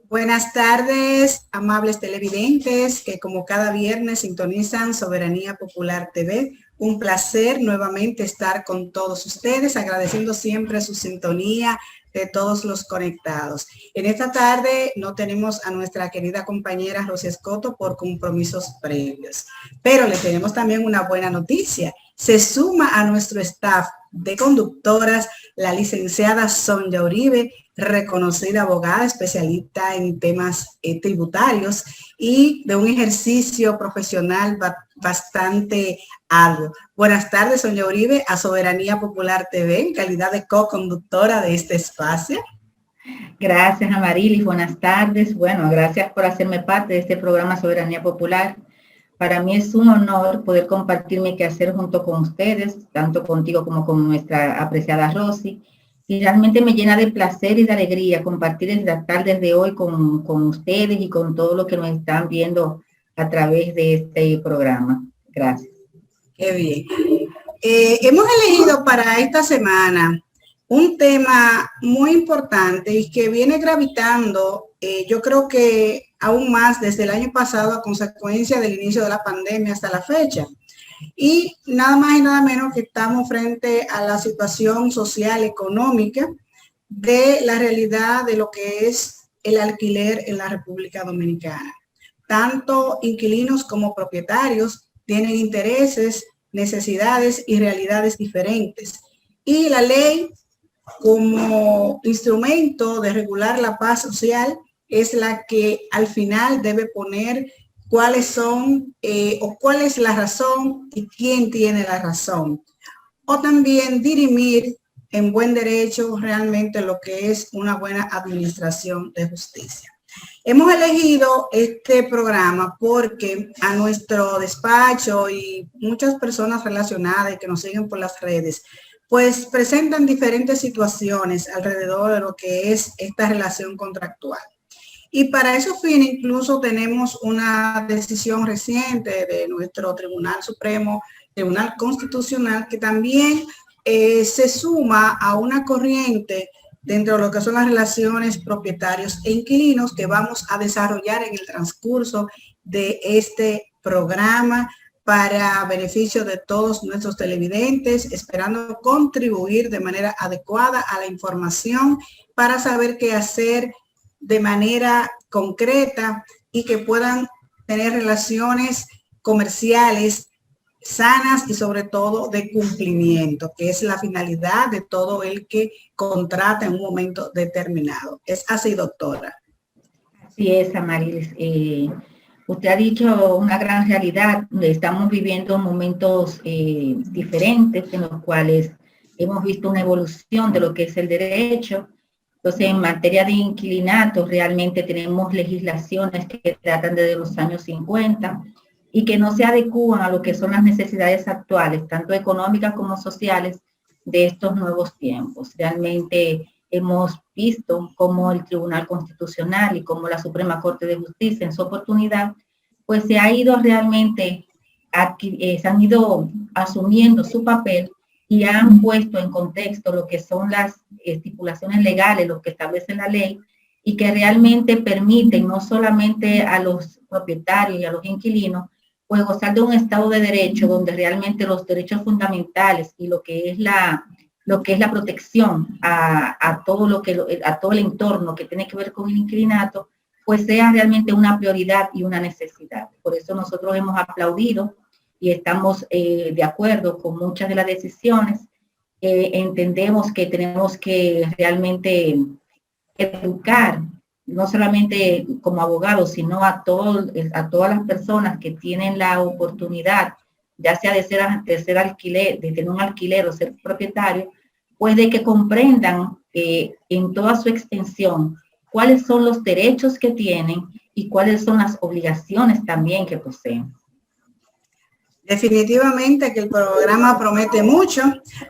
Buenas tardes, amables televidentes que como cada viernes sintonizan Soberanía Popular TV. Un placer nuevamente estar con todos ustedes, agradeciendo siempre su sintonía de todos los conectados. En esta tarde no tenemos a nuestra querida compañera Rosy Escoto por compromisos previos, pero le tenemos también una buena noticia. Se suma a nuestro staff de conductoras la licenciada Sonia Uribe, reconocida abogada, especialista en temas tributarios y de un ejercicio profesional bastante arduo. Buenas tardes, Sonia Uribe, a Soberanía Popular TV, en calidad de co-conductora de este espacio. Gracias, Amarilis. Buenas tardes. Bueno, gracias por hacerme parte de este programa Soberanía Popular. Para mí es un honor poder compartir mi quehacer junto con ustedes, tanto contigo como con nuestra apreciada Rosy. Y realmente me llena de placer y de alegría compartir esta tarde de hoy con ustedes y con todo lo que nos están viendo a través de este programa. Gracias. Qué bien. Hemos elegido para esta semana un tema muy importante y que viene gravitando, yo creo que aún más desde el año pasado a consecuencia del inicio de la pandemia hasta la fecha. Y nada más y nada menos que estamos frente a la situación social, económica de la realidad de lo que es el alquiler en la República Dominicana. Tanto inquilinos como propietarios tienen intereses, necesidades y realidades diferentes. Y la ley, como instrumento de regular la paz social, es la que al final debe poner cuáles son o cuál es la razón y quién tiene la razón. O también dirimir en buen derecho realmente lo que es una buena administración de justicia. Hemos elegido este programa porque a nuestro despacho y muchas personas relacionadas que nos siguen por las redes, pues presentan diferentes situaciones alrededor de lo que es esta relación contractual. Y para esos fines incluso tenemos una decisión reciente de nuestro Tribunal Supremo, Tribunal Constitucional, que también se suma a una corriente dentro de lo que son las relaciones propietarios e inquilinos que vamos a desarrollar en el transcurso de este programa para beneficio de todos nuestros televidentes, esperando contribuir de manera adecuada a la información para saber qué hacer de manera concreta y que puedan tener relaciones comerciales sanas y sobre todo de cumplimiento, que es la finalidad de todo el que contrata en un momento determinado. Es así, doctora. Así es, Amarilis. Usted ha dicho una gran realidad. Estamos viviendo momentos diferentes en los cuales hemos visto una evolución de lo que es el derecho. Entonces, en materia de inquilinatos, realmente tenemos legislaciones que tratan desde los años 50 y que no se adecúan a lo que son las necesidades actuales, tanto económicas como sociales, de estos nuevos tiempos. Realmente hemos visto cómo el Tribunal Constitucional y cómo la Suprema Corte de Justicia en su oportunidad, pues se ha ido realmente, se han ido asumiendo su papel y han puesto en contexto lo que son las estipulaciones legales, lo que establece la ley, y que realmente permiten no solamente a los propietarios y a los inquilinos, pues gozar de un Estado de Derecho donde realmente los derechos fundamentales y lo que es la protección a todo el entorno que tiene que ver con el inquilinato, pues sea realmente una prioridad y una necesidad. Por eso nosotros hemos aplaudido y estamos de acuerdo con muchas de las decisiones. Entendemos que tenemos que realmente educar, no solamente como abogados, sino a todas las personas que tienen la oportunidad, ya sea de ser alquiler, de tener un alquiler o ser propietario, pues de que comprendan en toda su extensión cuáles son los derechos que tienen y cuáles son las obligaciones también que poseen. Definitivamente que el programa promete mucho.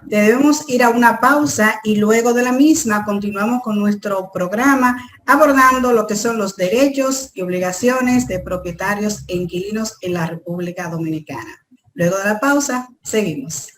Debemos ir a una pausa y luego de la misma continuamos con nuestro programa abordando lo que son los derechos y obligaciones de propietarios e inquilinos en la República Dominicana. Luego de la pausa, seguimos.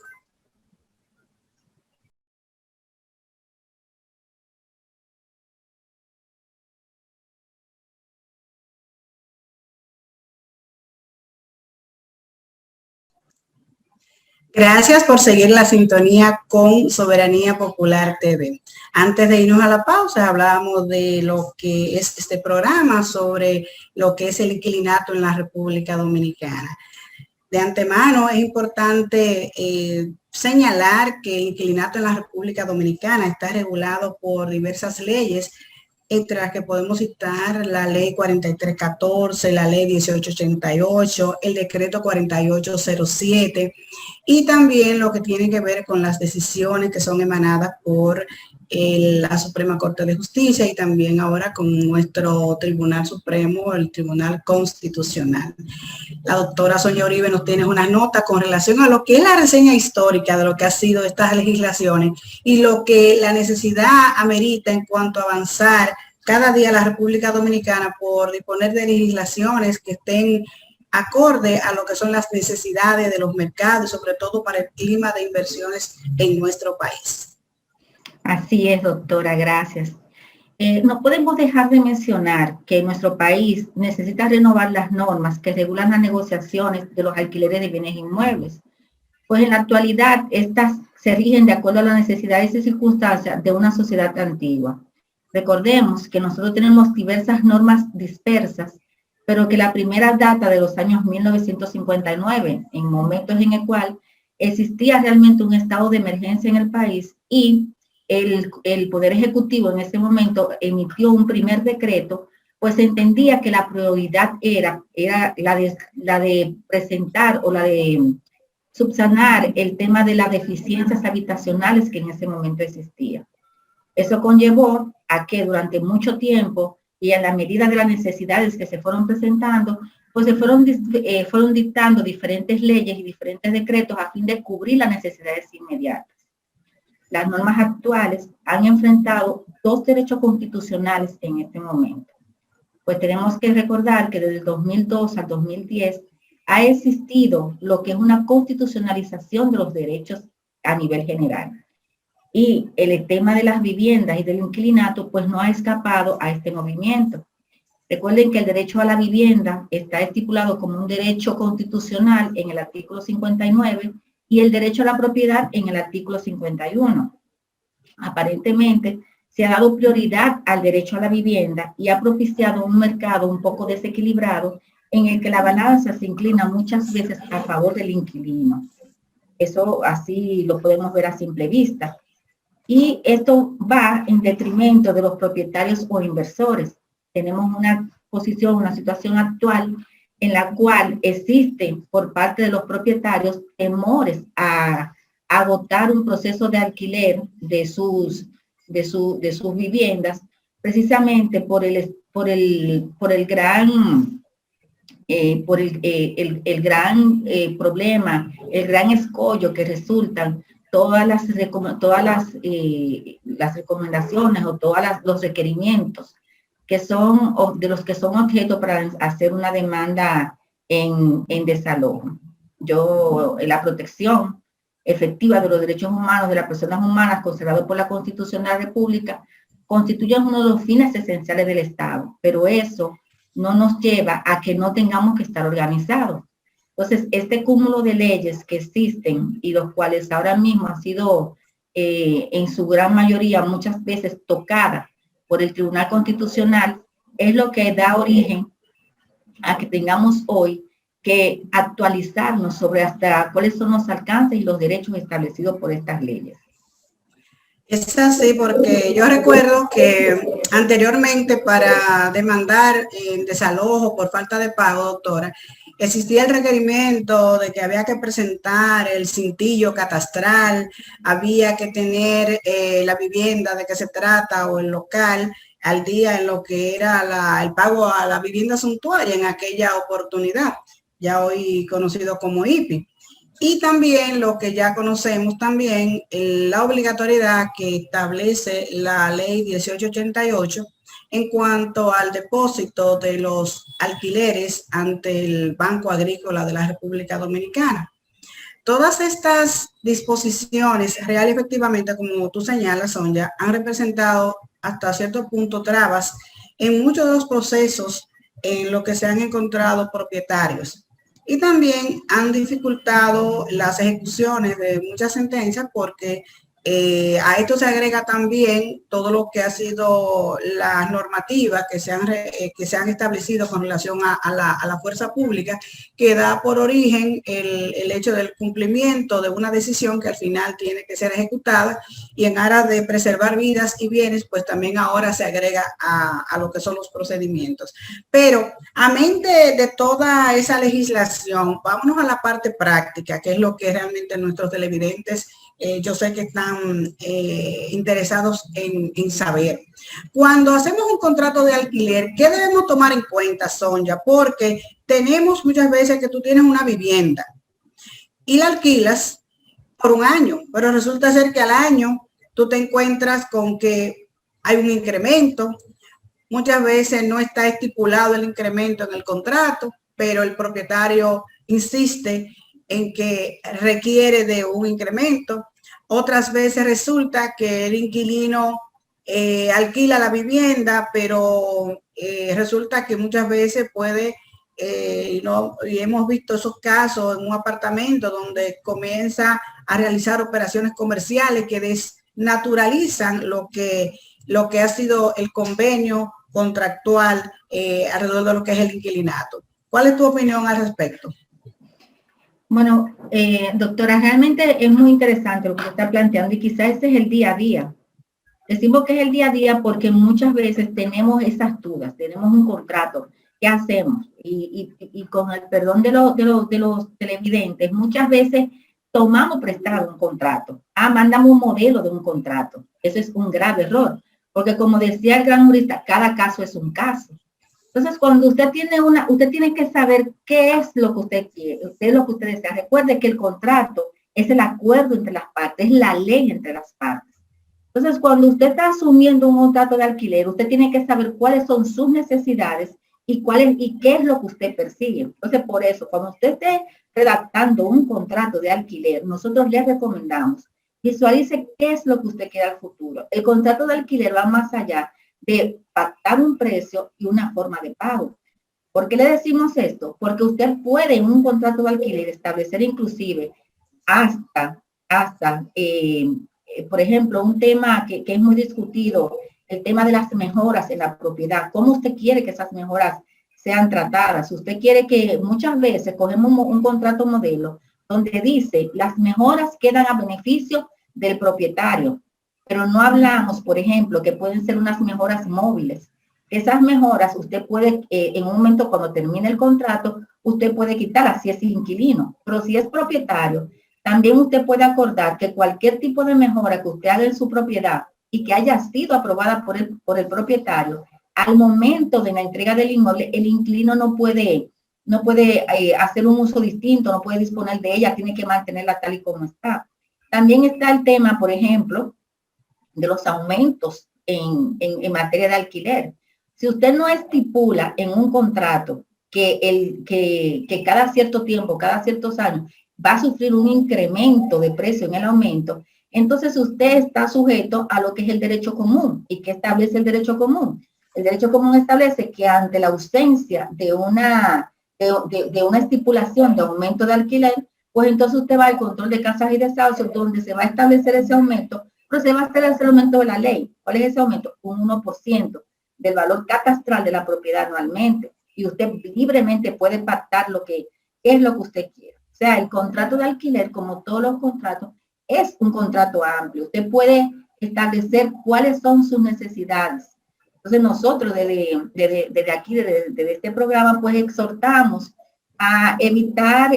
Gracias por seguir la sintonía con Soberanía Popular TV. Antes de irnos a la pausa, hablábamos de lo que es este programa, sobre lo que es el inquilinato en la República Dominicana. De antemano es importante señalar que el inquilinato en la República Dominicana está regulado por diversas leyes, entre las que podemos citar la ley 4314, la ley 1888, el decreto 4807 y también lo que tiene que ver con las decisiones que son emanadas por la Suprema Corte de Justicia y también ahora con nuestro Tribunal Supremo, el Tribunal Constitucional. La doctora Sonia Uribe nos tiene unas notas con relación a lo que es la reseña histórica de lo que ha sido estas legislaciones y lo que la necesidad amerita en cuanto a avanzar cada día la República Dominicana por disponer de legislaciones que estén acorde a lo que son las necesidades de los mercados, sobre todo para el clima de inversiones en nuestro país. Así es, doctora, gracias. No podemos dejar de mencionar que nuestro país necesita renovar las normas que regulan las negociaciones de los alquileres de bienes inmuebles, pues en la actualidad estas se rigen de acuerdo a las necesidades y circunstancias de una sociedad antigua. Recordemos que nosotros tenemos diversas normas dispersas, pero que la primera data de los años 1959, en momentos en el cual existía realmente un estado de emergencia en el país y el Poder Ejecutivo en ese momento emitió un primer decreto, pues entendía que la prioridad era la de presentar o la de subsanar el tema de las deficiencias habitacionales que en ese momento existían. Eso conllevó a que durante mucho tiempo y a la medida de las necesidades que se fueron presentando, pues se fueron dictando diferentes leyes y diferentes decretos a fin de cubrir las necesidades inmediatas. Las normas actuales han enfrentado dos derechos constitucionales en este momento. Pues tenemos que recordar que desde el 2002 al 2010 ha existido lo que es una constitucionalización de los derechos a nivel general. Y el tema de las viviendas y del inquilinato pues no ha escapado a este movimiento. Recuerden que el derecho a la vivienda está estipulado como un derecho constitucional en el artículo 59 y el derecho a la propiedad en el artículo 51. Aparentemente, se ha dado prioridad al derecho a la vivienda y ha propiciado un mercado un poco desequilibrado en el que la balanza se inclina muchas veces a favor del inquilino. Eso así lo podemos ver a simple vista. Y esto va en detrimento de los propietarios o inversores. Tenemos una situación actual en la cual existen por parte de los propietarios temores a agotar un proceso de alquiler de sus viviendas, precisamente por el gran problema, el gran escollo que resultan todas las recomendaciones o todos los requerimientos que son de los que son objeto para hacer una demanda en desalojo. La protección efectiva de los derechos humanos de las personas humanas consagrado por la Constitución de la República constituyen uno de los fines esenciales del Estado, pero eso no nos lleva a que no tengamos que estar organizados. Entonces, este cúmulo de leyes que existen y los cuales ahora mismo han sido en su gran mayoría muchas veces tocadas por el Tribunal Constitucional, es lo que da origen a que tengamos hoy que actualizarnos sobre hasta cuáles son los alcances y los derechos establecidos por estas leyes. Es así, porque yo recuerdo que anteriormente para demandar en desalojo por falta de pago, doctora, existía el requerimiento de que había que presentar el cintillo catastral, había que tener la vivienda de que se trata o el local al día en lo que era el pago a la vivienda suntuaria en aquella oportunidad, ya hoy conocido como IPI. Y también lo que ya conocemos también, la obligatoriedad que establece la ley 1888 en cuanto al depósito de los alquileres ante el Banco Agrícola de la República Dominicana. Todas estas disposiciones real y efectivamente, como tú señalas, Sonia, han representado hasta cierto punto trabas en muchos de los procesos en los que se han encontrado propietarios. y también han dificultado las ejecuciones de muchas sentencias porque a esto se agrega también todo lo que ha sido las normativas que se han establecido con relación a la fuerza pública, que da por origen el hecho del cumplimiento de una decisión que al final tiene que ser ejecutada, y en aras de preservar vidas y bienes, pues también ahora se agrega a lo que son los procedimientos. Pero a mente de toda esa legislación, vámonos a la parte práctica, que es lo que realmente nuestros televidentes yo sé que están interesados en saber. Cuando hacemos un contrato de alquiler, ¿qué debemos tomar en cuenta, Sonia? Porque tenemos muchas veces que tú tienes una vivienda y la alquilas por un año, pero resulta ser que al año tú te encuentras con que hay un incremento. Muchas veces no está estipulado el incremento en el contrato, pero el propietario insiste en que requiere de un incremento. Otras veces resulta que el inquilino alquila la vivienda, pero resulta que muchas veces puede, y hemos visto esos casos en un apartamento donde comienza a realizar operaciones comerciales que desnaturalizan lo que ha sido el convenio contractual alrededor de lo que es el inquilinato. ¿Cuál es tu opinión al respecto? Bueno, doctora, realmente es muy interesante lo que usted está planteando y quizás ese es el día a día. Decimos que es el día a día porque muchas veces tenemos esas dudas, tenemos un contrato, ¿qué hacemos? Y con el perdón de los televidentes, muchas veces tomamos prestado un contrato. Mandamos un modelo de un contrato. Eso es un grave error, porque como decía el gran jurista, cada caso es un caso. Entonces, cuando usted tiene que saber qué es lo que usted quiere, qué es lo que usted desea. Recuerde que el contrato es el acuerdo entre las partes, es la ley entre las partes. Entonces, cuando usted está asumiendo un contrato de alquiler, usted tiene que saber cuáles son sus necesidades y qué es lo que usted persigue. Entonces, por eso, cuando usted esté redactando un contrato de alquiler, nosotros le recomendamos visualice qué es lo que usted quiere al futuro. El contrato de alquiler va más allá de pactar un precio y una forma de pago. ¿Por qué le decimos esto? Porque usted puede en un contrato de alquiler establecer inclusive hasta por ejemplo, un tema que es muy discutido, el tema de las mejoras en la propiedad. ¿Cómo usted quiere que esas mejoras sean tratadas? Usted quiere que muchas veces cogemos un contrato modelo donde dice las mejoras quedan a beneficio del propietario, pero no hablamos, por ejemplo, que pueden ser unas mejoras móviles. Esas mejoras usted puede, en un momento cuando termine el contrato, usted puede quitarlas si es inquilino, pero si es propietario, también usted puede acordar que cualquier tipo de mejora que usted haga en su propiedad y que haya sido aprobada por el propietario, al momento de la entrega del inmueble, el inquilino no puede hacer un uso distinto, no puede disponer de ella, tiene que mantenerla tal y como está. También está el tema, por ejemplo, de los aumentos en materia de alquiler. Si usted no estipula en un contrato que cada cierto tiempo, cada ciertos años, va a sufrir un incremento de precio en el aumento, entonces usted está sujeto a lo que es el derecho común. ¿Y qué establece el derecho común? El derecho común establece que ante la ausencia de una estipulación de aumento de alquiler, pues entonces usted va al control de casas y desahucios, donde se va a establecer ese aumento, pero se va a establecer el aumento de la ley. ¿Cuál es ese aumento? Un 1% del valor catastral de la propiedad anualmente. Y usted libremente puede pactar lo que es lo que usted quiera. O sea, el contrato de alquiler, como todos los contratos, es un contrato amplio. Usted puede establecer cuáles son sus necesidades. Entonces nosotros desde aquí, desde este programa, pues exhortamos a evitar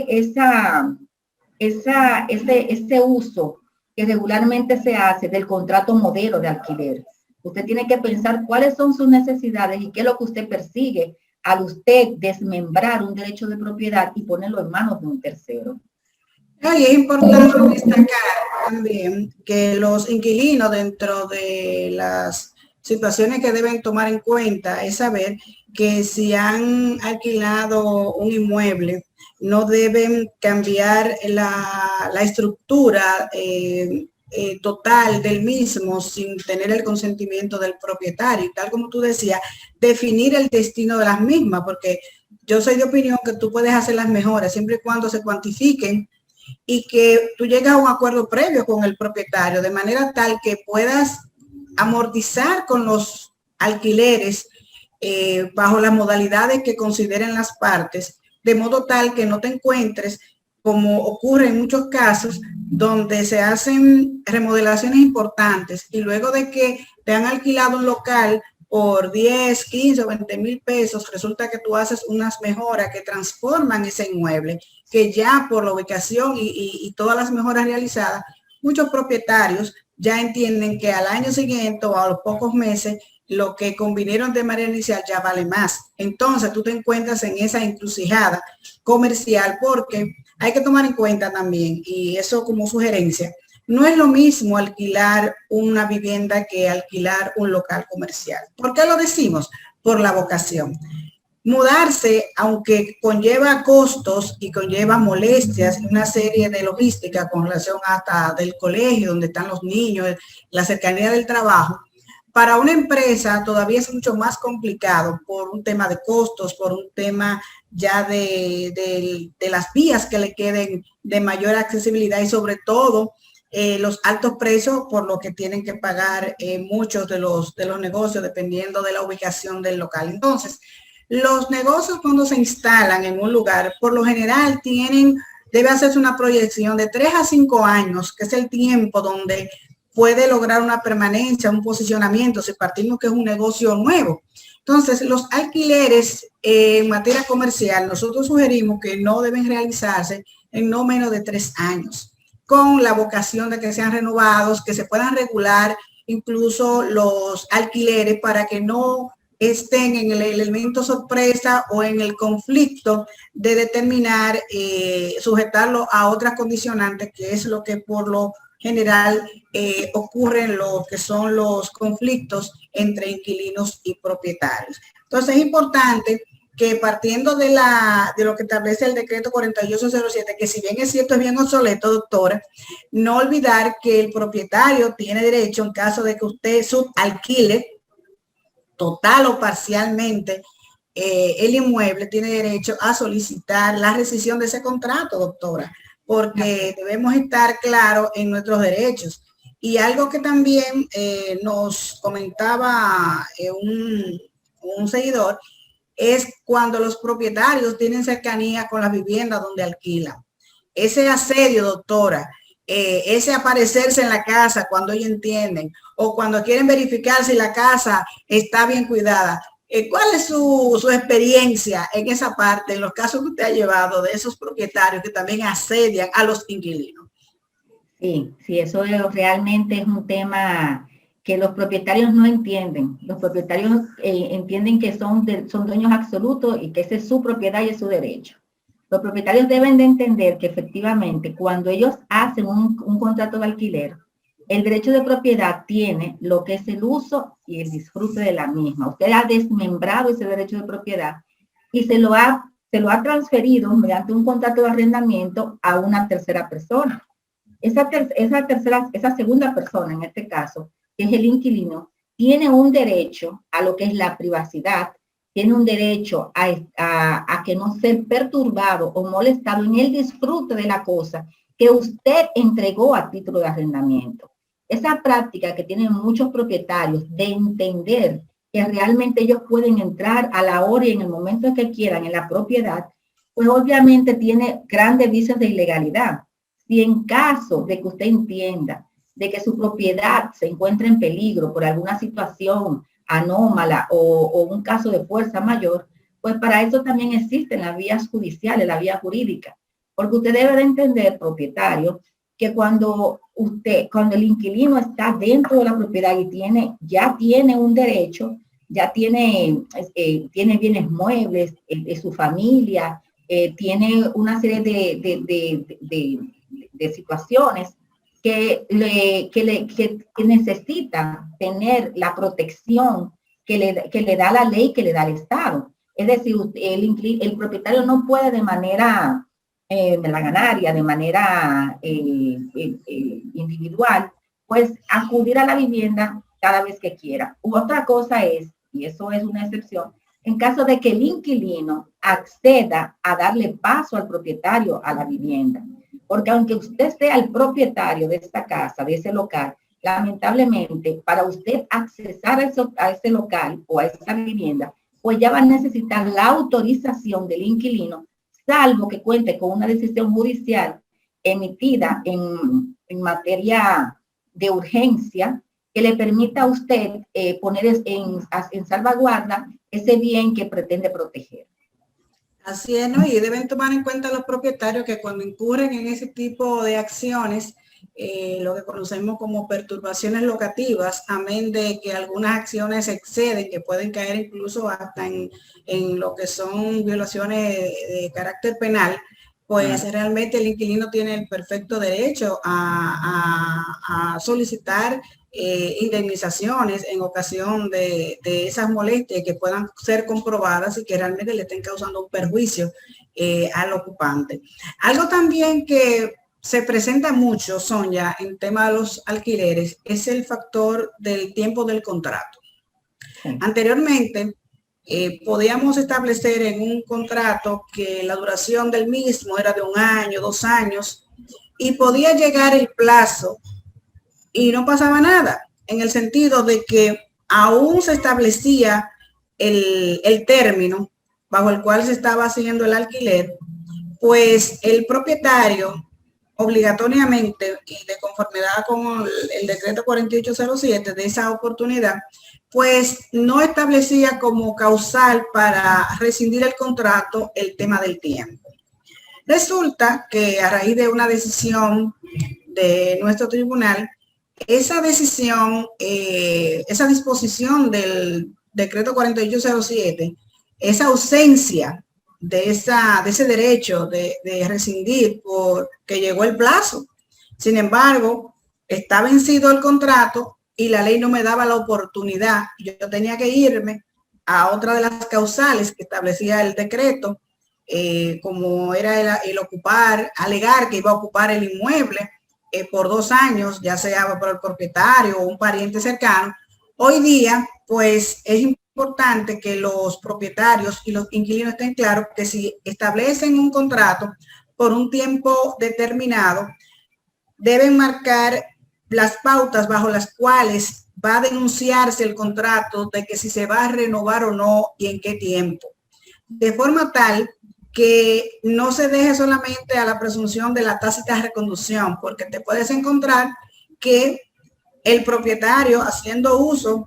ese uso que regularmente se hace del contrato modelo de alquiler. Usted tiene que pensar cuáles son sus necesidades y qué es lo que usted persigue al usted desmembrar un derecho de propiedad y ponerlo en manos de un tercero. Y es importante destacar también que los inquilinos, dentro de las situaciones que deben tomar en cuenta, es saber que si han alquilado un inmueble, no deben cambiar la estructura total del mismo sin tener el consentimiento del propietario. Y tal como tú decías, definir el destino de las mismas, porque yo soy de opinión que tú puedes hacer las mejoras siempre y cuando se cuantifiquen y que tú llegas a un acuerdo previo con el propietario, de manera tal que puedas amortizar con los alquileres bajo las modalidades que consideren las partes, de modo tal que no te encuentres, como ocurre en muchos casos, donde se hacen remodelaciones importantes y luego de que te han alquilado un local por 10, 15 o 20 mil pesos, resulta que tú haces unas mejoras que transforman ese inmueble, que ya por la ubicación y todas las mejoras realizadas, muchos propietarios ya entienden que al año siguiente o a los pocos meses, lo que convinieron de manera inicial ya vale más. Entonces tú te encuentras en esa encrucijada comercial, porque hay que tomar en cuenta también, y eso como sugerencia, no es lo mismo alquilar una vivienda que alquilar un local comercial. ¿Por qué lo decimos? Por la vocación. Mudarse, aunque conlleva costos y conlleva molestias y una serie de logística con relación hasta del colegio, donde están los niños, la cercanía del trabajo, para una empresa todavía es mucho más complicado por un tema de costos, por un tema ya de las vías que le queden de mayor accesibilidad y sobre todo los altos precios por lo que tienen que pagar muchos de los negocios dependiendo de la ubicación del local. Entonces, los negocios cuando se instalan en un lugar, por lo general debe hacerse una proyección de 3 a 5 años, que es el tiempo donde puede lograr una permanencia, un posicionamiento, si partimos que es un negocio nuevo. Entonces, los alquileres en materia comercial, nosotros sugerimos que no deben realizarse en no menos de 3 años, con la vocación de que sean renovados, que se puedan regular incluso los alquileres para que no estén en el elemento sorpresa o en el conflicto de determinar, sujetarlo a otras condicionantes, que es lo que por lo general ocurren lo que son los conflictos entre inquilinos y propietarios. Entonces es importante que partiendo de lo que establece el decreto 4807, que si bien es cierto es bien obsoleto, doctora, no olvidar que el propietario tiene derecho, en caso de que usted subalquile total o parcialmente el inmueble, tiene derecho a solicitar la rescisión de ese contrato, doctora, porque debemos estar claros en nuestros derechos. Y algo que también nos comentaba un seguidor, es cuando los propietarios tienen cercanía con las viviendas donde alquilan. Ese asedio, doctora, ese aparecerse en la casa cuando ellos entienden, o cuando quieren verificar si la casa está bien cuidada. ¿Cuál es su experiencia en esa parte, en los casos que usted ha llevado de esos propietarios que también asedian a los inquilinos? Sí, eso realmente es un tema que los propietarios no entienden. Los propietarios entienden que son dueños absolutos y que esa es su propiedad y es su derecho. Los propietarios deben de entender que efectivamente cuando ellos hacen un contrato de alquiler, el derecho de propiedad tiene lo que es el uso y el disfrute de la misma. Usted ha desmembrado ese derecho de propiedad y se lo ha transferido mediante un contrato de arrendamiento a una tercera persona. Esa segunda persona, en este caso, que es el inquilino, tiene un derecho a lo que es la privacidad, tiene un derecho a que no ser perturbado o molestado en el disfrute de la cosa que usted entregó a título de arrendamiento. Esa práctica que tienen muchos propietarios de entender que realmente ellos pueden entrar a la hora y en el momento que quieran en la propiedad, pues obviamente tiene grandes vicios de ilegalidad. Si en caso de que usted entienda de que su propiedad se encuentra en peligro por alguna situación anómala o un caso de fuerza mayor, pues para eso también existen las vías judiciales, la vía jurídica. Porque usted debe de entender, propietario, que cuando el inquilino está dentro de la propiedad y ya tiene un derecho, ya tiene bienes muebles, su familia, tiene una serie de situaciones que necesitan tener la protección que le da la ley, que le da el Estado. Es decir, el propietario no puede de manera melaganaria, de manera individual, pues acudir a la vivienda cada vez que quiera. Otra cosa es, y eso es una excepción, en caso de que el inquilino acceda a darle paso al propietario a la vivienda. Porque aunque usted sea el propietario de esta casa, de ese local, lamentablemente, para usted accesar a ese local o a esa vivienda, pues ya va a necesitar la autorización del inquilino, salvo que cuente con una decisión judicial emitida en materia de urgencia que le permita a usted poner en salvaguarda ese bien que pretende proteger. Así es, ¿no? Y deben tomar en cuenta los propietarios que cuando incurren en ese tipo de acciones, lo que conocemos como perturbaciones locativas, amén de que algunas acciones exceden, que pueden caer incluso hasta en lo que son violaciones de carácter penal, pues realmente el inquilino tiene el perfecto derecho a solicitar indemnizaciones en ocasión de esas molestias que puedan ser comprobadas y que realmente le estén causando un perjuicio al ocupante. Algo también que se presenta mucho, Sonia, en tema de los alquileres, es el factor del tiempo del contrato. Anteriormente, podíamos establecer en un contrato que la duración del mismo era de 1 año, 2 años, y podía llegar el plazo y no pasaba nada, en el sentido de que aún se establecía el término bajo el cual se estaba haciendo el alquiler, pues el propietario obligatoriamente y de conformidad con el decreto 4807 de esa oportunidad, pues no establecía como causal para rescindir el contrato el tema del tiempo. Resulta que a raíz de una decisión de nuestro tribunal, esa decisión, esa disposición del decreto 4807, esa ausencia de ese derecho de rescindir porque llegó el plazo. Sin embargo, está vencido el contrato y la ley no me daba la oportunidad. Yo tenía que irme a otra de las causales que establecía el decreto, como era el ocupar, alegar que iba a ocupar el inmueble por 2 años, ya sea por el propietario o un pariente cercano. Hoy día, pues es importante que los propietarios y los inquilinos estén claros que si establecen un contrato por un tiempo determinado, deben marcar las pautas bajo las cuales va a denunciarse el contrato, de que si se va a renovar o no y en qué tiempo. De forma tal que no se deje solamente a la presunción de la tácita reconducción, porque te puedes encontrar que el propietario, haciendo uso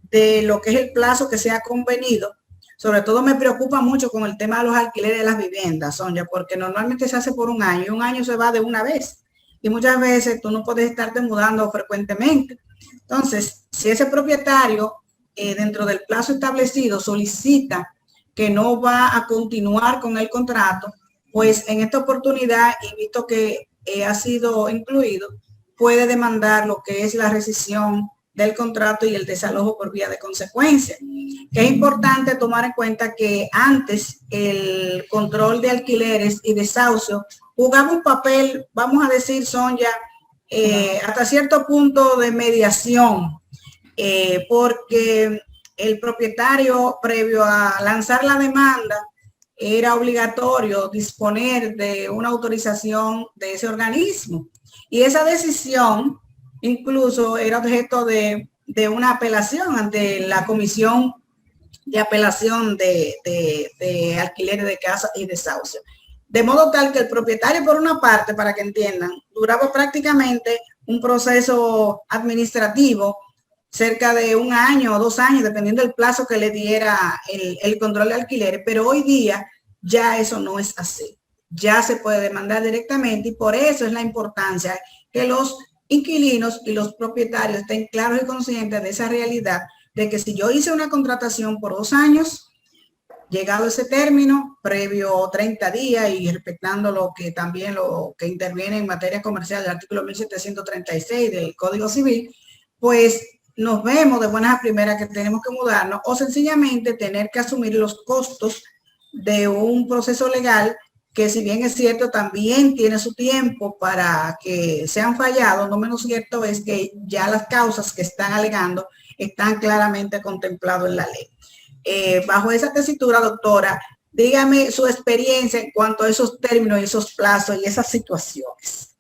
de lo que es el plazo que se ha convenido, sobre todo me preocupa mucho con el tema de los alquileres de las viviendas, Sonia, porque normalmente se hace por 1 año y 1 año se va de una vez. Y muchas veces tú no puedes estarte mudando frecuentemente. Entonces, si ese propietario dentro del plazo establecido solicita que no va a continuar con el contrato, pues en esta oportunidad, y visto que ha sido incluido, puede demandar lo que es la rescisión del contrato y el desalojo por vía de consecuencia. Que es importante tomar en cuenta que antes el control de alquileres y desahucio jugaba un papel, vamos a decir, Sonia, hasta cierto punto de mediación, porque el propietario, previo a lanzar la demanda, era obligatorio disponer de una autorización de ese organismo. Y esa decisión incluso era objeto de una apelación ante la Comisión de Apelación de Alquileres de Casa y Desahucio. De modo tal que el propietario, por una parte, para que entiendan, duraba prácticamente un proceso administrativo cerca de 1 año o 2 años, dependiendo del plazo que le diera el control de alquileres, pero hoy día ya eso no es así. Ya se puede demandar directamente y por eso es la importancia que los inquilinos y los propietarios estén claros y conscientes de esa realidad, de que si yo hice una contratación por 2 años, llegado ese término, previo 30 días y respetando lo que también lo que interviene en materia comercial del artículo 1736 del Código Civil, pues nos vemos de buenas a primeras que tenemos que mudarnos o sencillamente tener que asumir los costos de un proceso legal que si bien es cierto, también tiene su tiempo para que sean fallados, no menos cierto es que ya las causas que están alegando están claramente contempladas en la ley. Bajo esa tesitura, doctora, dígame su experiencia en cuanto a esos términos, esos plazos y esas situaciones.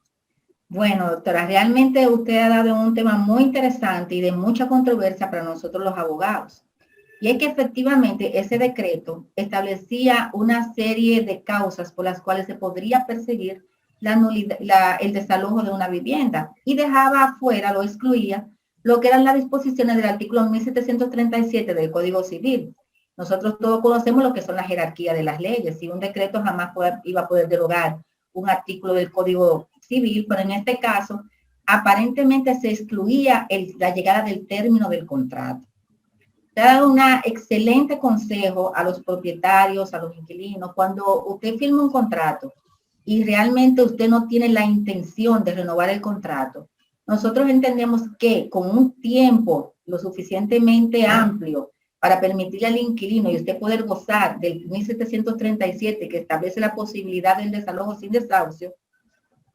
Bueno, doctora, realmente usted ha dado un tema muy interesante y de mucha controversia para nosotros los abogados. Y es que efectivamente ese decreto establecía una serie de causas por las cuales se podría perseguir el desalojo de una vivienda y dejaba afuera, lo excluía, lo que eran las disposiciones del artículo 1737 del Código Civil. Nosotros todos conocemos lo que son la jerarquía de las leyes y un decreto jamás iba a poder derogar un artículo del Código Civil, pero en este caso aparentemente se excluía la llegada del término del contrato. Te ha dado un excelente consejo a los propietarios, a los inquilinos. Cuando usted firma un contrato y realmente usted no tiene la intención de renovar el contrato, nosotros entendemos que con un tiempo lo suficientemente amplio para permitirle al inquilino y usted poder gozar del 1737 que establece la posibilidad del desalojo sin desahucio,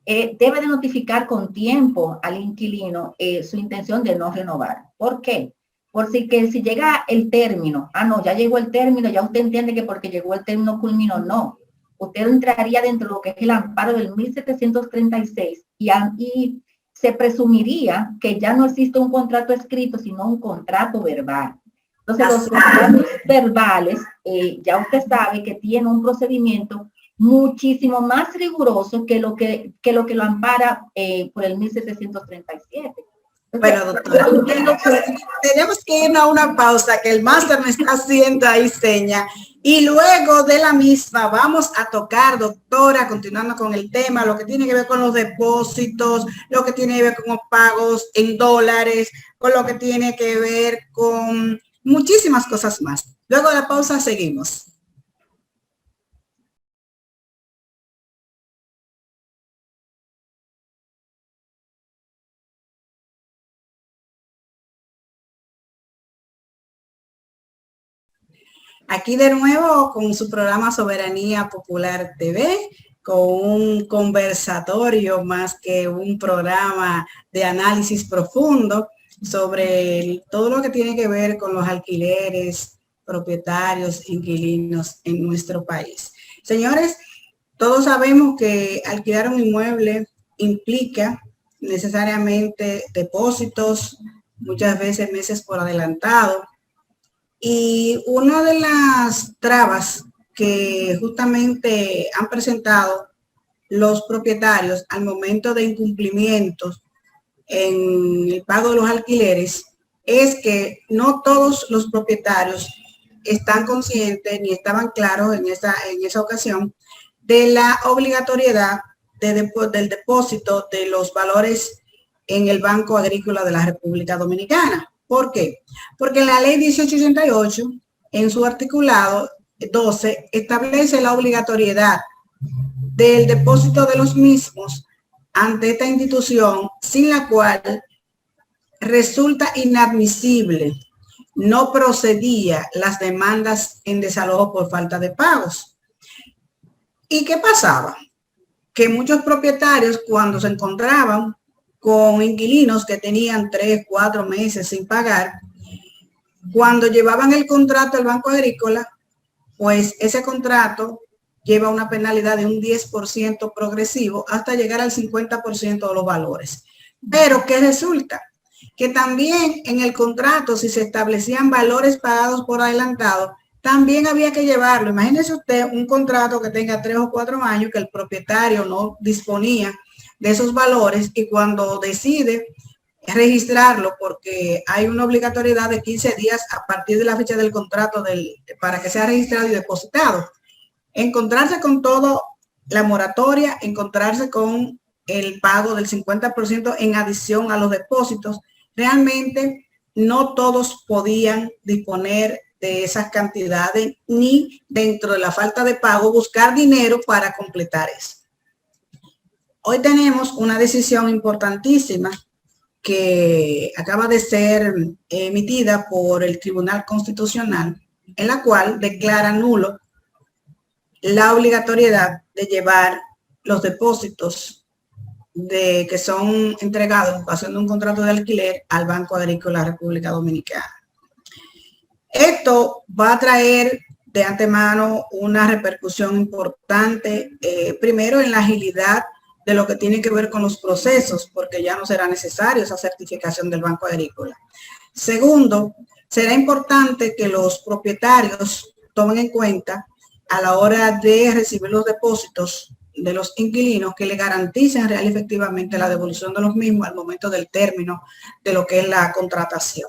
debe de notificar con tiempo al inquilino su intención de no renovar. ¿Por qué? Si llega el término, no, ya llegó el término, ya usted entiende que porque llegó el término culminó, no. Usted entraría dentro de lo que es el amparo del 1736 y se presumiría que ya no existe un contrato escrito, sino un contrato verbal. Entonces, los contratos verbales, ya usted sabe que tiene un procedimiento muchísimo más riguroso que lo que lo ampara por el 1737. Bueno, doctora, tenemos que irnos a una pausa que el máster me está haciendo ahí seña y luego de la misma vamos a tocar, doctora, continuando con el tema, lo que tiene que ver con los depósitos, lo que tiene que ver con los pagos en dólares, con lo que tiene que ver con muchísimas cosas más. Luego de la pausa seguimos. Aquí de nuevo con su programa Soberanía Popular TV, con un conversatorio más que un programa de análisis profundo sobre todo lo que tiene que ver con los alquileres, propietarios, inquilinos en nuestro país. Señores, todos sabemos que alquilar un inmueble implica necesariamente depósitos, muchas veces meses por adelantado. Y una de las trabas que justamente han presentado los propietarios al momento de incumplimientos en el pago de los alquileres es que no todos los propietarios están conscientes ni estaban claros en esa ocasión de la obligatoriedad del depósito de los valores en el Banco Agrícola de la República Dominicana. ¿Por qué? Porque la ley 1888, en su articulado 12, establece la obligatoriedad del depósito de los mismos ante esta institución, sin la cual resulta inadmisible, no procedía las demandas en desalojo por falta de pagos. ¿Y qué pasaba? Que muchos propietarios, cuando se encontraban con inquilinos que tenían 3, 4 meses sin pagar, cuando llevaban el contrato al Banco Agrícola, pues ese contrato lleva una penalidad de un 10% progresivo hasta llegar al 50% de los valores. Pero ¿qué resulta? Que también en el contrato, si se establecían valores pagados por adelantado, también había que llevarlo. Imagínese usted un contrato que tenga 3 o 4 años que el propietario no disponía de esos valores y cuando decide registrarlo, porque hay una obligatoriedad de 15 días a partir de la fecha del contrato para que sea registrado y depositado. Encontrarse con todo, la moratoria, encontrarse con el pago del 50% en adición a los depósitos, realmente no todos podían disponer de esas cantidades ni dentro de la falta de pago buscar dinero para completar eso. Hoy tenemos una decisión importantísima que acaba de ser emitida por el Tribunal Constitucional, en la cual declara nulo la obligatoriedad de llevar los depósitos que son entregados en ocasión de un contrato de alquiler al Banco Agrícola de la República Dominicana. Esto va a traer de antemano una repercusión importante, primero en la agilidad de lo que tiene que ver con los procesos, porque ya no será necesario esa certificación del Banco Agrícola. Segundo, será importante que los propietarios tomen en cuenta a la hora de recibir los depósitos de los inquilinos que le garanticen real y efectivamente la devolución de los mismos al momento del término de lo que es la contratación.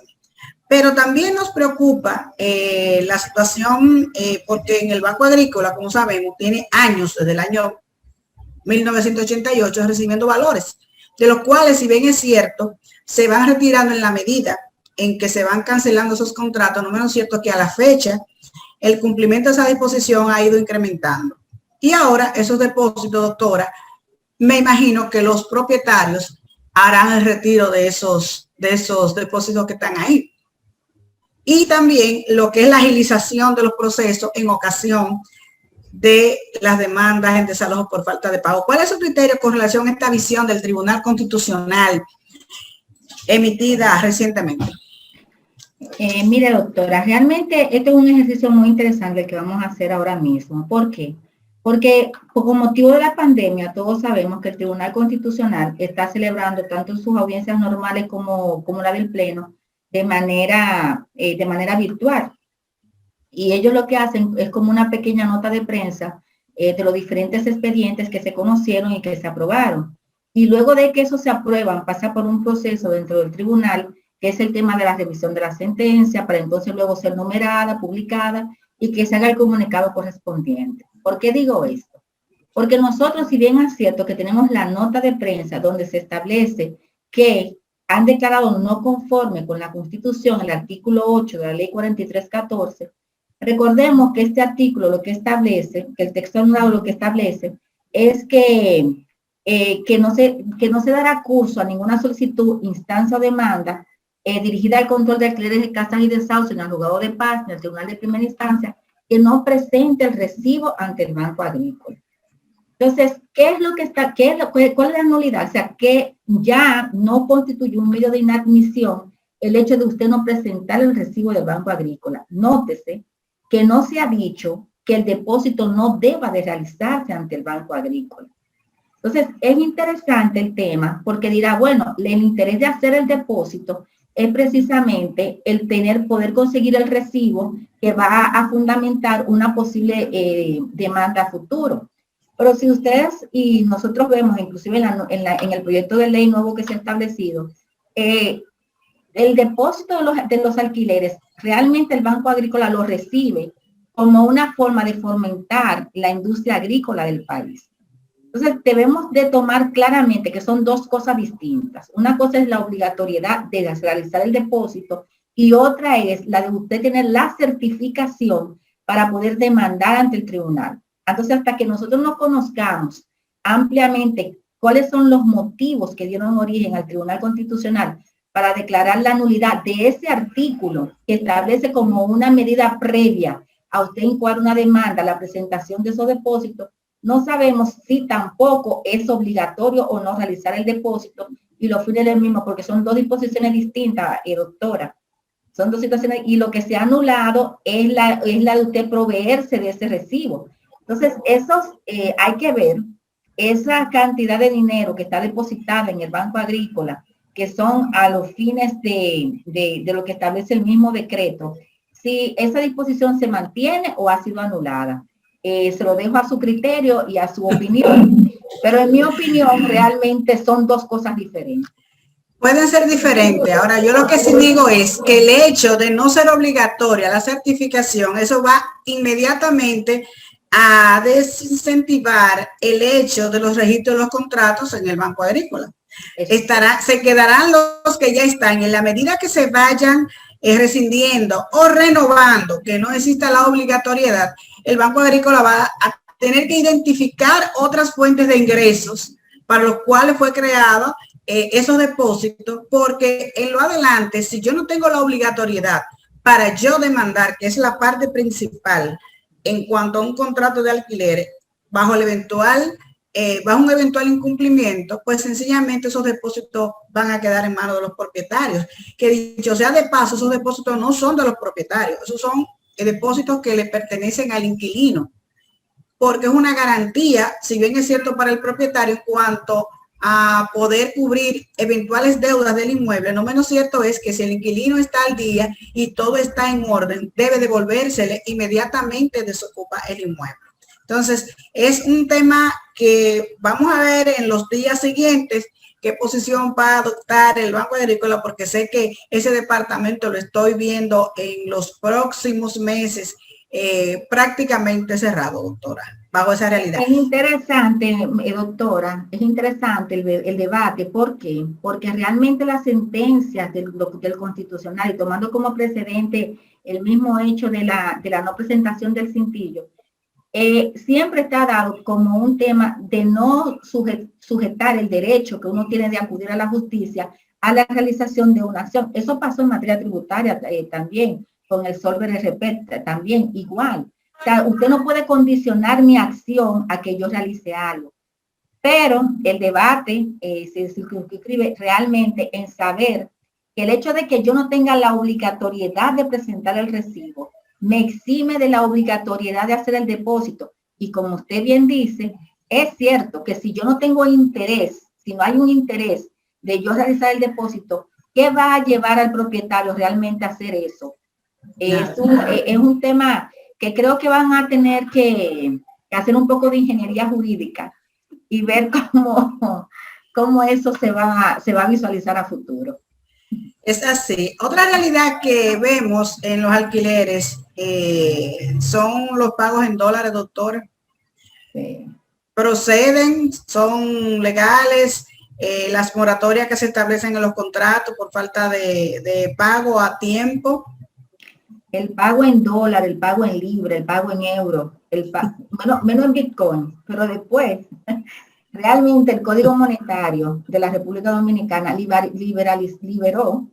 Pero también nos preocupa la situación porque en el Banco Agrícola, como sabemos, tiene años, desde el año 1988, recibiendo valores, de los cuales, si bien es cierto, se van retirando en la medida en que se van cancelando esos contratos. No menos cierto que a la fecha el cumplimiento de esa disposición ha ido incrementando. Y ahora esos depósitos, doctora, me imagino que los propietarios harán el retiro de esos depósitos que están ahí. Y también lo que es la agilización de los procesos en ocasión de las demandas en desalojo por falta de pago. ¿Cuál es su criterio con relación a esta visión del Tribunal Constitucional emitida recientemente? Mire, doctora, realmente este es un ejercicio muy interesante que vamos a hacer ahora mismo. ¿Por qué? Porque por motivo de la pandemia, todos sabemos que el Tribunal Constitucional está celebrando tanto sus audiencias normales como la del Pleno de manera virtual. Y ellos lo que hacen es como una pequeña nota de prensa de los diferentes expedientes que se conocieron y que se aprobaron. Y luego de que eso se aprueban, pasa por un proceso dentro del tribunal, que es el tema de la revisión de la sentencia, para entonces luego ser numerada, publicada y que se haga el comunicado correspondiente. ¿Por qué digo esto? Porque nosotros, si bien es cierto que tenemos la nota de prensa donde se establece que han declarado no conforme con la Constitución el artículo 8 de la ley 4314, recordemos que este artículo lo que establece, que el texto anulado lo que establece, es que no se dará curso a ninguna solicitud, instancia o demanda dirigida al control de alquileres de casas y desahucios en el juzgado de paz, en el tribunal de primera instancia, que no presente el recibo ante el Banco Agrícola. Entonces, ¿cuál es la nulidad? O sea, que ya no constituye un medio de inadmisión el hecho de usted no presentar el recibo del Banco Agrícola. Nótese que no se ha dicho que el depósito no deba de realizarse ante el Banco Agrícola. Entonces, es interesante el tema porque dirá, bueno, el interés de hacer el depósito es precisamente el poder conseguir el recibo que va a fundamentar una posible demanda a futuro. Pero si ustedes y nosotros vemos, inclusive en el proyecto de ley nuevo que se ha establecido, el depósito de los alquileres, realmente el Banco Agrícola lo recibe como una forma de fomentar la industria agrícola del país. Entonces, debemos de tomar claramente que son dos cosas distintas. Una cosa es la obligatoriedad de realizar el depósito y otra es la de usted tener la certificación para poder demandar ante el tribunal. Entonces, hasta que nosotros no conozcamos ampliamente cuáles son los motivos que dieron origen al Tribunal Constitucional para declarar la nulidad de ese artículo que establece como una medida previa a usted incoar una demanda, la presentación de esos depósitos, no sabemos si tampoco es obligatorio o no realizar el depósito y los fines del mismo, porque son dos disposiciones distintas, doctora. Son dos situaciones y lo que se ha anulado es la de usted proveerse de ese recibo. Entonces, hay que ver esa cantidad de dinero que está depositada en el Banco Agrícola, que son a los fines de lo que establece el mismo decreto, si esa disposición se mantiene o ha sido anulada. Se lo dejo a su criterio y a su opinión, pero en mi opinión realmente son dos cosas diferentes. Pueden ser diferentes. Ahora, yo lo que sí digo es que el hecho de no ser obligatoria la certificación, eso va inmediatamente a desincentivar el hecho de los registros de los contratos en el Banco Agrícola. Se quedarán los que ya están, en la medida que se vayan rescindiendo o renovando, que no exista la obligatoriedad, el Banco Agrícola va a tener que identificar otras fuentes de ingresos para los cuales fue creado esos depósitos, porque en lo adelante, si yo no tengo la obligatoriedad para yo demandar, que es la parte principal en cuanto a un contrato de alquiler, bajo el eventual, bajo un eventual incumplimiento, pues sencillamente esos depósitos van a quedar en manos de los propietarios. Que dicho sea de paso, esos depósitos no son de los propietarios, esos son depósitos que le pertenecen al inquilino, porque es una garantía, si bien es cierto para el propietario en cuanto a poder cubrir eventuales deudas del inmueble, no menos cierto es que si el inquilino está al día y todo está en orden, debe devolvérsele inmediatamente, desocupa el inmueble. Entonces, es un tema que vamos a ver en los días siguientes qué posición va a adoptar el Banco Agrícola, porque sé que ese departamento lo estoy viendo en los próximos meses prácticamente cerrado, doctora, bajo esa realidad. Es interesante, doctora, es interesante el debate. ¿Por qué? Porque realmente las sentencias del Constitucional, y tomando como precedente el mismo hecho de la no presentación del cintillo, siempre está dado como un tema de no sujetar el derecho que uno tiene de acudir a la justicia a la realización de una acción. Eso pasó en materia tributaria también, con el Solver RP también igual. O sea, usted no puede condicionar mi acción a que yo realice algo. Pero el debate se circunscribe realmente en saber que el hecho de que yo no tenga la obligatoriedad de presentar el recibo me exime de la obligatoriedad de hacer el depósito. Y como usted bien dice, es cierto que si yo no tengo interés, si no hay un interés de yo realizar el depósito, ¿qué va a llevar al propietario realmente a hacer eso? Es un tema que creo que van a tener que hacer un poco de ingeniería jurídica y ver cómo eso se va a visualizar a futuro. Es así. Otra realidad que vemos en los alquileres son los pagos en dólares, doctora. Sí. Proceden, son legales, las moratorias que se establecen en los contratos por falta de pago a tiempo. El pago en dólar, el pago en libra, el pago en euro, menos en Bitcoin, pero después, realmente el Código Monetario de la República Dominicana liberó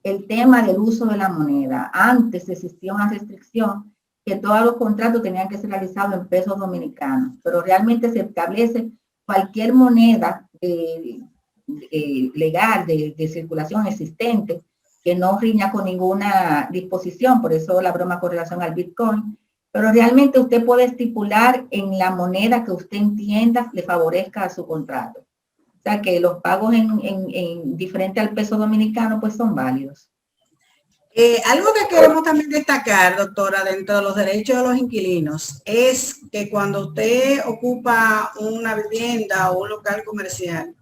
el tema del uso de la moneda. Antes existía una restricción que todos los contratos tenían que ser realizados en pesos dominicanos, pero realmente se establece cualquier moneda legal de circulación existente que no riña con ninguna disposición, por eso la broma con relación al Bitcoin, pero realmente usted puede estipular en la moneda que usted entienda le favorezca a su contrato. O sea que los pagos en diferente al peso dominicano pues son válidos. Algo que queremos también destacar, doctora, dentro de los derechos de los inquilinos, es que cuando usted ocupa una vivienda o un local comercial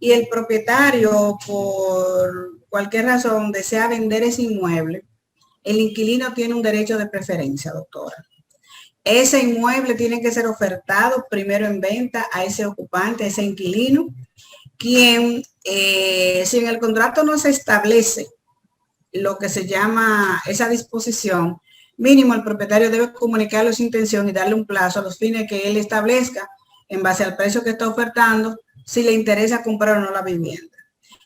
y el propietario por cualquier razón desea vender ese inmueble, el inquilino tiene un derecho de preferencia, doctora. Ese inmueble tiene que ser ofertado primero en venta a ese ocupante, a ese inquilino, quien, si en el contrato no se establece lo que se llama esa disposición, mínimo el propietario debe comunicarle su intención y darle un plazo a los fines que él establezca en base al precio que está ofertando, si le interesa comprar o no la vivienda.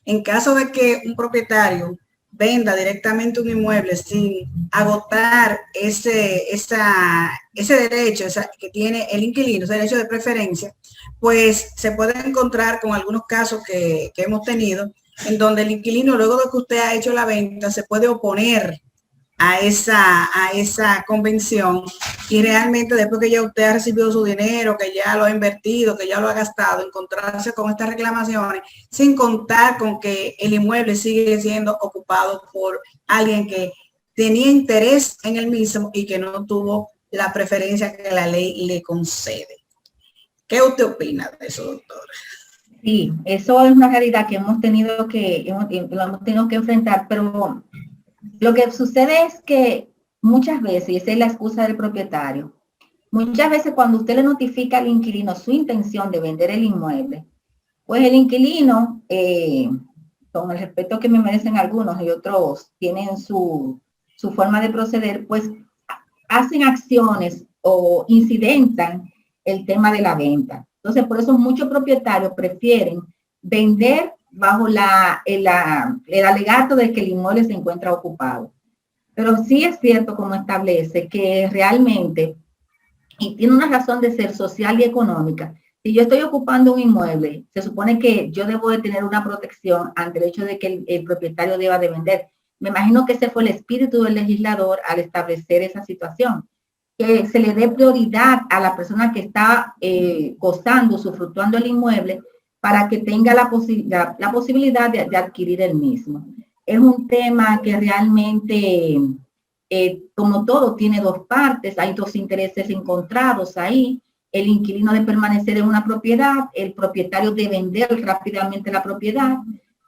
En caso de que un propietario venda directamente un inmueble sin agotar ese derecho que tiene el inquilino, ese derecho de preferencia, pues se puede encontrar con algunos casos que hemos tenido, en donde el inquilino, luego de que usted ha hecho la venta, se puede oponer a esa convención, y realmente después que ya usted ha recibido su dinero, que ya lo ha invertido, que ya lo ha gastado, encontrarse con estas reclamaciones sin contar con que el inmueble sigue siendo ocupado por alguien que tenía interés en el mismo y que no tuvo la preferencia que la ley le concede. ¿Qué usted opina de eso, doctora? Sí, eso es una realidad que hemos tenido que enfrentar, pero lo que sucede es que muchas veces, y esa es la excusa del propietario, muchas veces cuando usted le notifica al inquilino su intención de vender el inmueble, pues el inquilino, con el respeto que me merecen algunos y otros tienen su forma de proceder, pues hacen acciones o incidentan el tema de la venta. Entonces, por eso muchos propietarios prefieren vender bajo el alegato de que el inmueble se encuentra ocupado. Pero sí es cierto, como establece, que realmente y tiene una razón de ser social y económica. Si yo estoy ocupando un inmueble, se supone que yo debo de tener una protección ante el hecho de que el propietario deba de vender. Me imagino que ese fue el espíritu del legislador al establecer esa situación, que se le dé prioridad a la persona que está gozando, usufructuando el inmueble, para que tenga la posibilidad de adquirir el mismo. Es un tema que realmente, como todo, tiene dos partes, hay dos intereses encontrados ahí, el inquilino de permanecer en una propiedad, el propietario de vender rápidamente la propiedad.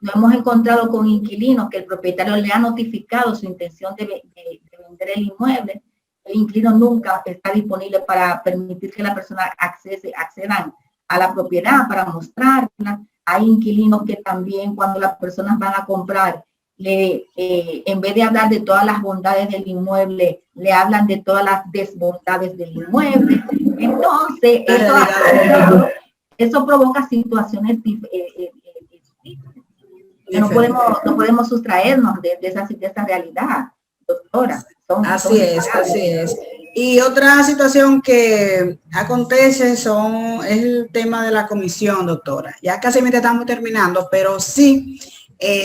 Nos hemos encontrado con inquilinos que el propietario le ha notificado su intención de vender el inmueble. El inquilino nunca está disponible para permitir que la persona accedan a la propiedad para mostrarla. Hay inquilinos que también cuando las personas van a comprar, en vez de hablar de todas las bondades del inmueble, le hablan de todas las desbondades del inmueble. Entonces, eso provoca situaciones que no podemos sustraernos de esa realidad, doctora. Así es. Y otra situación que acontece es el tema de la comisión, doctora. Ya casi estamos terminando, pero sí,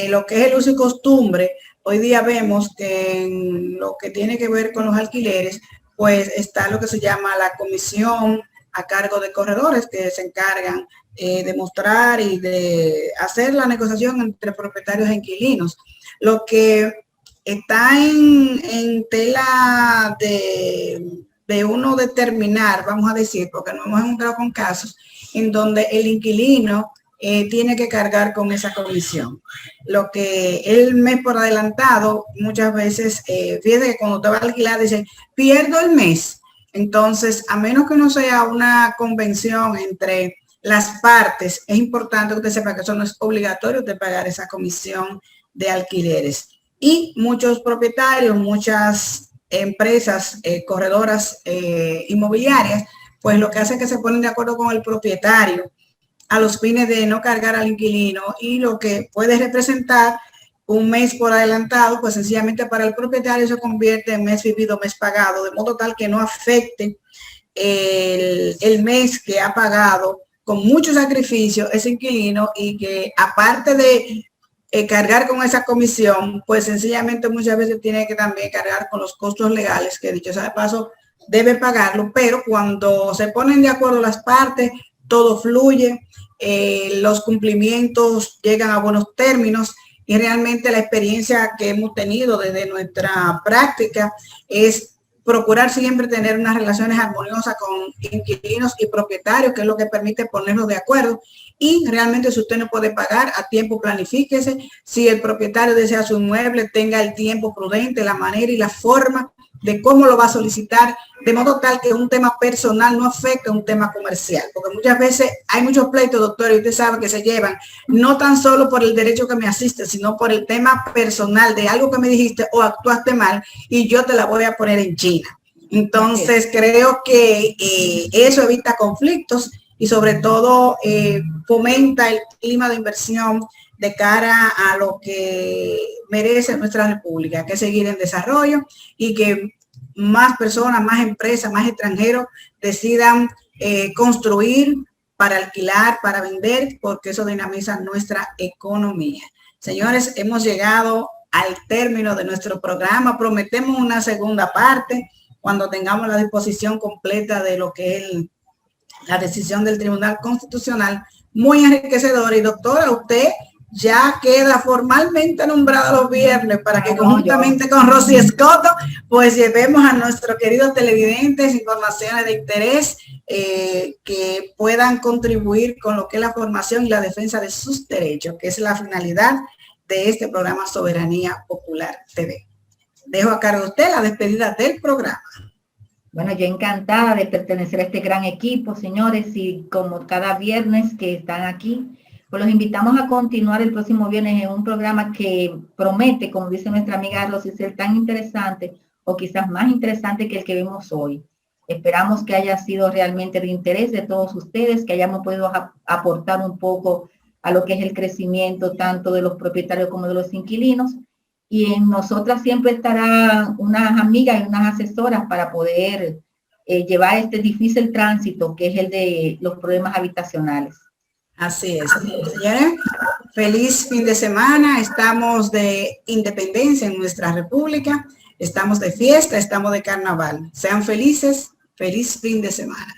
lo que es el uso y costumbre, hoy día vemos que en lo que tiene que ver con los alquileres, pues está lo que se llama la comisión a cargo de corredores que se encargan de mostrar y de hacer la negociación entre propietarios e inquilinos. Lo que está en tela de uno determinar, vamos a decir, porque nos hemos encontrado con casos en donde el inquilino tiene que cargar con esa comisión. Lo que el mes por adelantado, muchas veces, fíjate que cuando te va a alquilar, dice, pierdo el mes. Entonces, a menos que no sea una convención entre las partes, es importante que usted sepa que eso no es obligatorio de pagar esa comisión de alquileres. Y muchos propietarios, muchas empresas, corredoras inmobiliarias, pues lo que hacen es que se ponen de acuerdo con el propietario a los fines de no cargar al inquilino, y lo que puede representar un mes por adelantado, pues sencillamente para el propietario se convierte en mes vivido, mes pagado, de modo tal que no afecte el mes que ha pagado con mucho sacrificio ese inquilino, y que aparte de cargar con esa comisión, pues sencillamente muchas veces tiene que también cargar con los costos legales, que dicho sea de paso, debe pagarlo, pero cuando se ponen de acuerdo las partes, todo fluye, los cumplimientos llegan a buenos términos, y realmente la experiencia que hemos tenido desde nuestra práctica es procurar siempre tener unas relaciones armoniosas con inquilinos y propietarios, que es lo que permite ponernos de acuerdo. Y realmente, si usted no puede pagar a tiempo, planifíquese. Si el propietario desea su inmueble, tenga el tiempo prudente, la manera y la forma de cómo lo va a solicitar, de modo tal que un tema personal no afecte a un tema comercial, porque muchas veces hay muchos pleitos, doctor, y usted sabe que se llevan no tan solo por el derecho que me asiste, sino por el tema personal de algo que me dijiste o actuaste mal y yo te la voy a poner en China. Entonces, creo que eso evita conflictos y sobre todo fomenta el clima de inversión de cara a lo que merece nuestra república, que es seguir en desarrollo, y que más personas, más empresas, más extranjeros decidan construir para alquilar, para vender, porque eso dinamiza nuestra economía. Señores, hemos llegado al término de nuestro programa. Prometemos una segunda parte cuando tengamos la disposición completa de lo que es la decisión del Tribunal Constitucional, muy enriquecedora. Y doctora, usted ya queda formalmente nombrada los viernes para que conjuntamente con Rosy Escoto pues llevemos a nuestros queridos televidentes informaciones de interés que puedan contribuir con lo que es la formación y la defensa de sus derechos, que es la finalidad de este programa Soberanía Popular TV. Dejo a cargo de usted la despedida del programa. Bueno, yo encantada de pertenecer a este gran equipo, señores, y como cada viernes que están aquí, pues los invitamos a continuar el próximo viernes en un programa que promete, como dice nuestra amiga Rosy, ser tan interesante o quizás más interesante que el que vemos hoy. Esperamos que haya sido realmente de interés de todos ustedes, que hayamos podido aportar un poco a lo que es el crecimiento tanto de los propietarios como de los inquilinos. Y en nosotras siempre estarán unas amigas y unas asesoras para poder llevar este difícil tránsito que es el de los problemas habitacionales. Así es. Señores, feliz fin de semana. Estamos de independencia en nuestra república. Estamos de fiesta, estamos de carnaval. Sean felices. Feliz fin de semana.